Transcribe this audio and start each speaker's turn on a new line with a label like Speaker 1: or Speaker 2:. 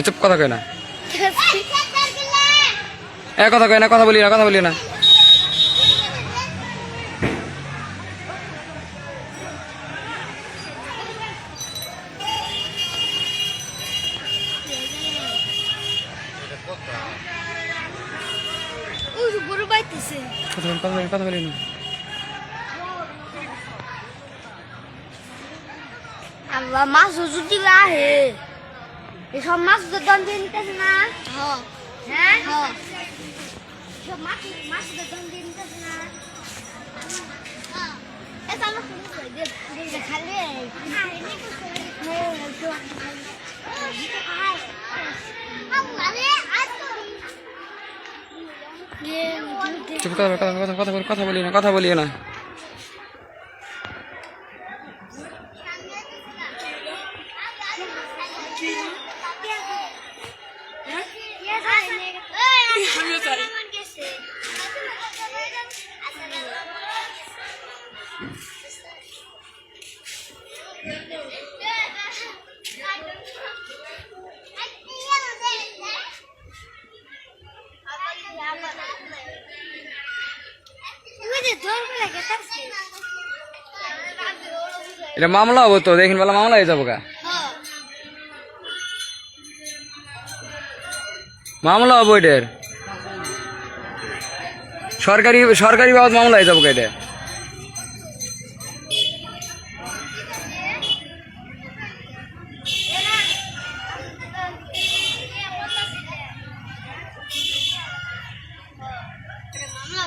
Speaker 1: চুপ, কথা কয় না, কথা কয় না, কথা বলি না, কথা বলি না। কথা বলি না।
Speaker 2: আল্লাহ মাছ যদি আহে এসব মাছ তো দাম দিয়ে নিতেছে না। হ্যাঁ সব মাছ তো দাম দিয়ে নিতেছে না।
Speaker 1: চুপ, কথা বলি না, কথা বলি না। এটা মামলা হবো তো, দেখেন বলা মামলা হয়ে যাবো গা, মামলা হবো এটার, সরকারি বাবদ মামলা হয়ে যাবো গা এটা।
Speaker 2: মামলা